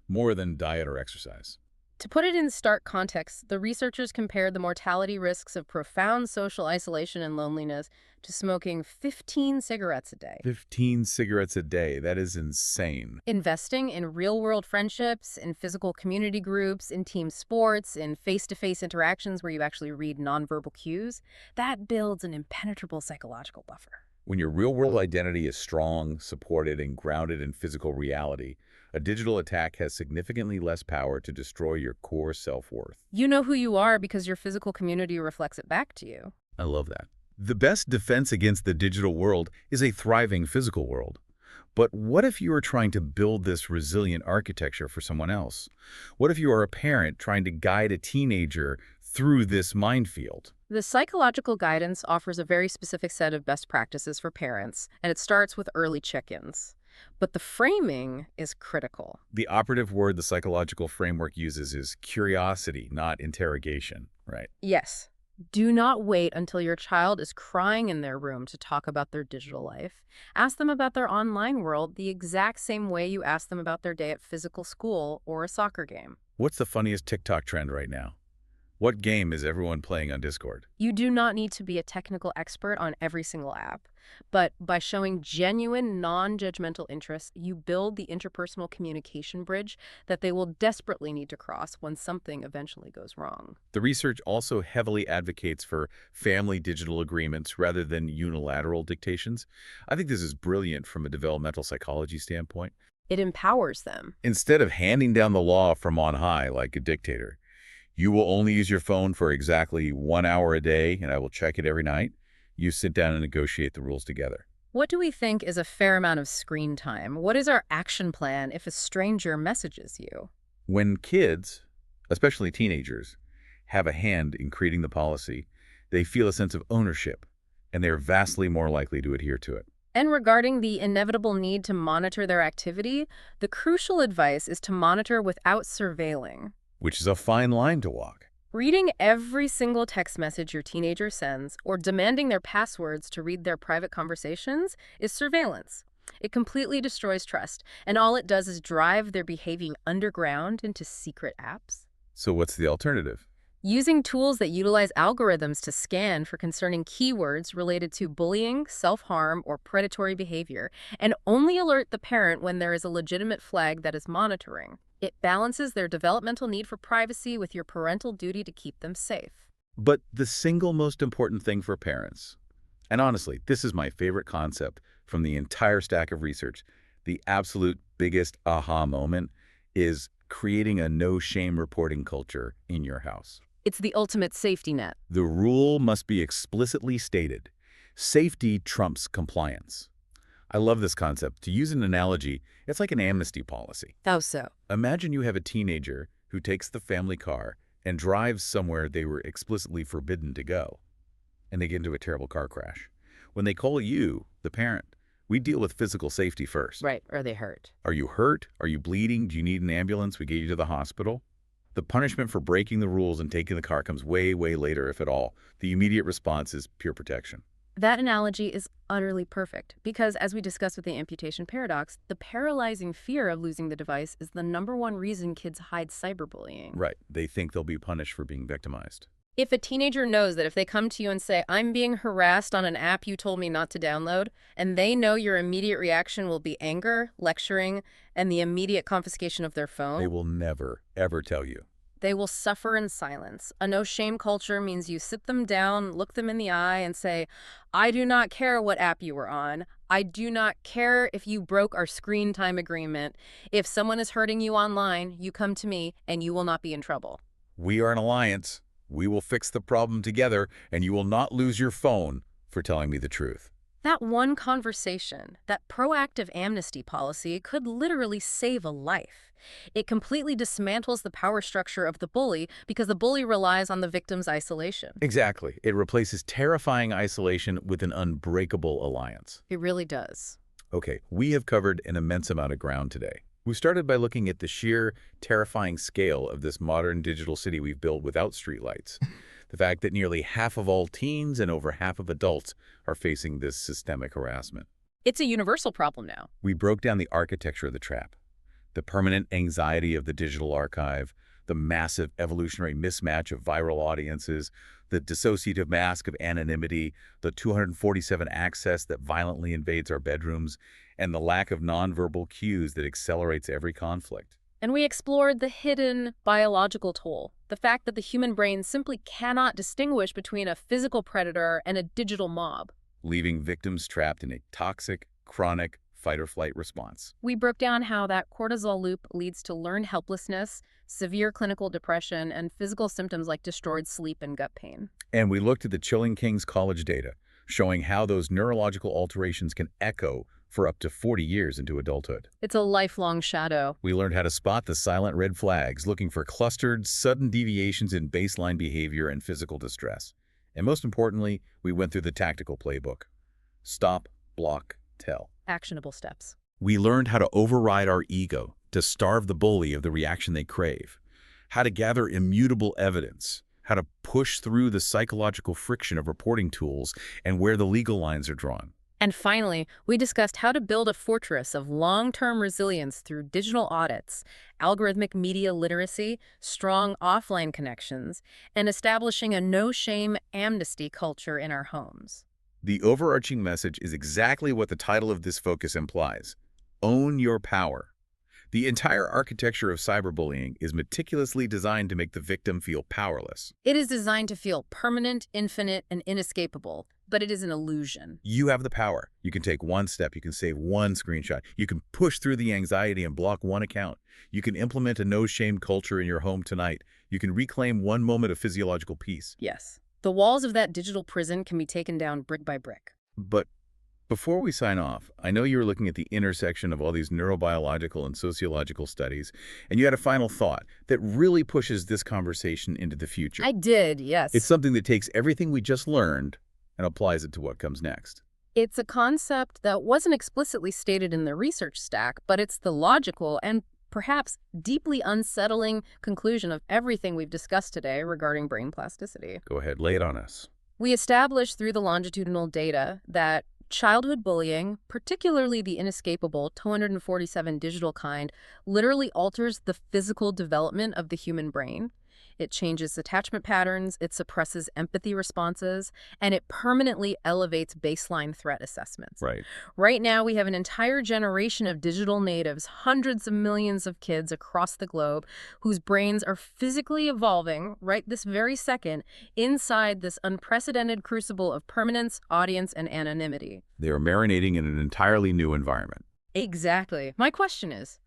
More than diet or exercise? To put it in stark context, the researchers compared the mortality risks of profound social isolation and loneliness to smoking 15 cigarettes a day. 15 cigarettes a day. That is insane. Investing in real-world friendships, in physical community groups, in team sports, in face-to-face interactions where you actually read nonverbal cues, that builds an impenetrable psychological buffer. When your real-world identity is strong, supported, and grounded in physical reality, a digital attack has significantly less power to destroy your core self-worth. You know who you are because your physical community reflects it back to you. I love that. The best defense against the digital world is a thriving physical world. But what if you are trying to build this resilient architecture for someone else? What if you are a parent trying to guide a teenager through this minefield? The psychological guidance offers a very specific set of best practices for parents, and it starts with early check-ins. But the framing is critical. The operative word the psychological framework uses is curiosity, not interrogation, right? Yes. Do not wait until your child is crying in their room to talk about their digital life. Ask them about their online world the exact same way you ask them about their day at physical school or a soccer game. What's the funniest TikTok trend right now? What game is everyone playing on Discord? You do not need to be a technical expert on every single app, but by showing genuine, non-judgmental interest, you build the interpersonal communication bridge that they will desperately need to cross when something eventually goes wrong. The research also heavily advocates for family digital agreements rather than unilateral dictations. I think this is brilliant from a developmental psychology standpoint. It empowers them. Instead of handing down the law from on high like a dictator, you will only use your phone for exactly 1 hour a day, and I will check it every night. You sit down and negotiate the rules together. What do we think is a fair amount of screen time? What is our action plan if a stranger messages you? When kids, especially teenagers, have a hand in creating the policy, they feel a sense of ownership, and they are vastly more likely to adhere to it. And regarding the inevitable need to monitor their activity, the crucial advice is to monitor without surveilling. Which is a fine line to walk. Reading every single text message your teenager sends or demanding their passwords to read their private conversations is surveillance. It completely destroys trust, and all it does is drive their behavior underground into secret apps. So what's the alternative? Using tools that utilize algorithms to scan for concerning keywords related to bullying, self-harm, or predatory behavior, and only alert the parent when there is a legitimate flag that is monitoring. It balances their developmental need for privacy with your parental duty to keep them safe. But the single most important thing for parents, and honestly, this is my favorite concept from the entire stack of research, the absolute biggest aha moment is creating a no-shame reporting culture in your house. It's the ultimate safety net. The rule must be explicitly stated. Safety trumps compliance. I love this concept. To use an analogy, it's like an amnesty policy. How so? Imagine you have a teenager who takes the family car and drives somewhere they were explicitly forbidden to go, and they get into a terrible car crash. When they call you, the parent, we deal with physical safety first. Right, are they hurt? Are you hurt? Are you bleeding? Do you need an ambulance? We get you to the hospital. The punishment for breaking the rules and taking the car comes way, way later, if at all. The immediate response is pure protection. That analogy is utterly perfect because, as we discussed with the amputation paradox, the paralyzing fear of losing the device is the #1 reason kids hide cyberbullying. Right. They think they'll be punished for being victimized. If a teenager knows that if they come to you and say, I'm being harassed on an app you told me not to download, and they know your immediate reaction will be anger, lecturing, and the immediate confiscation of their phone, They will never, ever tell you. they will suffer in silence. A no-shame culture means you sit them down, look them in the eye, and say, I do not care what app you were on. I do not care if you broke our screen time agreement. If someone is hurting you online, you come to me, and you will not be in trouble. We are an alliance. We will fix the problem together, and you will not lose your phone for telling me the truth. That one conversation, that proactive amnesty policy, could literally save a life. It completely dismantles the power structure of the bully because the bully relies on the victim's isolation. Exactly. It replaces terrifying isolation with an unbreakable alliance. It really does. Okay, we have covered an immense amount of ground today. We started by looking at the sheer, terrifying scale of this modern digital city we've built without streetlights. The fact that nearly half of all teens and over half of adults are facing this systemic harassment. It's a universal problem now. We broke down the architecture of the trap, the permanent anxiety of the digital archive, the massive evolutionary mismatch of viral audiences, the dissociative mask of anonymity, the 247 access that violently invades our bedrooms, and the lack of nonverbal cues that accelerates every conflict. And we explored the hidden biological toll, the fact that the human brain simply cannot distinguish between a physical predator and a digital mob. leaving victims trapped in a toxic, chronic fight-or-flight response. We broke down how that cortisol loop leads to learned helplessness, severe clinical depression, and physical symptoms like destroyed sleep and gut pain. And we looked at the Chilling King's college data, showing how those neurological alterations can echo for up to 40 years into adulthood. It's a lifelong shadow. We learned how to spot the silent red flags, looking for clustered, sudden deviations in baseline behavior and physical distress. And most importantly, we went through the tactical playbook. Stop, block, tell. Actionable steps. We learned how to override our ego, to starve the bully of the reaction they crave, how to gather immutable evidence, how to push through the psychological friction of reporting tools, and where the legal lines are drawn. And finally, we discussed how to build a fortress of long-term resilience through digital audits, algorithmic media literacy, strong offline connections, and establishing a no-shame amnesty culture in our homes. The overarching message is exactly what the title of this focus implies. Own your power. The entire architecture of cyberbullying is meticulously designed to make the victim feel powerless. It is designed to feel permanent, infinite, and inescapable, but it is an illusion. You have the power. You can take one step. You can save one screenshot. You can push through the anxiety and block one account. You can implement a no-shame culture in your home tonight. You can reclaim one moment of physiological peace. Yes. The walls of that digital prison can be taken down brick by brick. But before we sign off, I know you were looking at the intersection of all these neurobiological and sociological studies, and you had a final thought that really pushes this conversation into the future. I did, yes. It's something that takes everything we just learned and applies it to what comes next. It's a concept that wasn't explicitly stated in the research stack, but it's the logical and perhaps deeply unsettling conclusion of everything we've discussed today regarding brain plasticity. Go ahead, lay it on us. We established through the longitudinal data that childhood bullying, particularly the inescapable 247 digital kind, literally alters the physical development of the human brain. It changes attachment patterns, it suppresses empathy responses, and it permanently elevates baseline threat assessments. Right. Right now, we have an entire generation of digital natives, hundreds of millions of kids across the globe, whose brains are physically evolving right this very second inside this unprecedented crucible of permanence, audience, and anonymity. They are marinating in an entirely new environment. Exactly. My question is,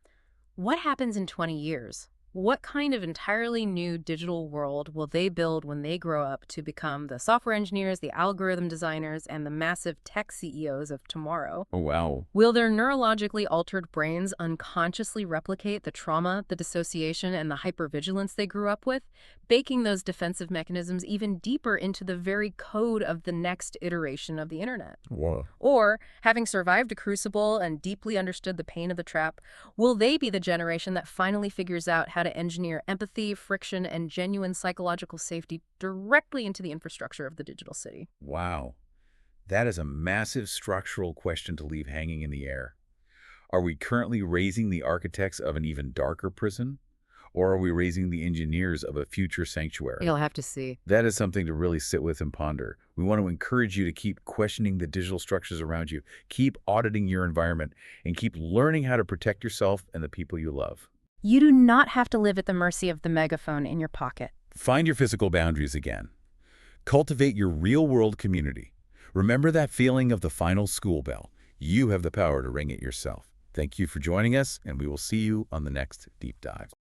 what happens in 20 years? What kind of entirely new digital world will they build when they grow up to become the software engineers, the algorithm designers, and the massive tech CEOs of tomorrow? Oh, wow. Will their neurologically altered brains unconsciously replicate the trauma, the dissociation, and the hypervigilance they grew up with, baking those defensive mechanisms even deeper into the very code of the next iteration of the internet? Whoa. Or, having survived a crucible and deeply understood the pain of the trap, will they be the generation that finally figures out how to engineer empathy, friction, and genuine psychological safety directly into the infrastructure of the digital city? Wow. That is a massive structural question to leave hanging in the air. Are we currently raising the architects of an even darker prison? Or are we raising the engineers of a future sanctuary? You'll have to see. That is something to really sit with and ponder. We want to encourage you to keep questioning the digital structures around you, keep auditing your environment, and keep learning how to protect yourself and the people you love. You do not have to live at the mercy of the megaphone in your pocket. Find your physical boundaries again. Cultivate your real-world community. Remember that feeling of the final school bell. You have the power to ring it yourself. Thank you for joining us, and we will see you on the next Deep Dive.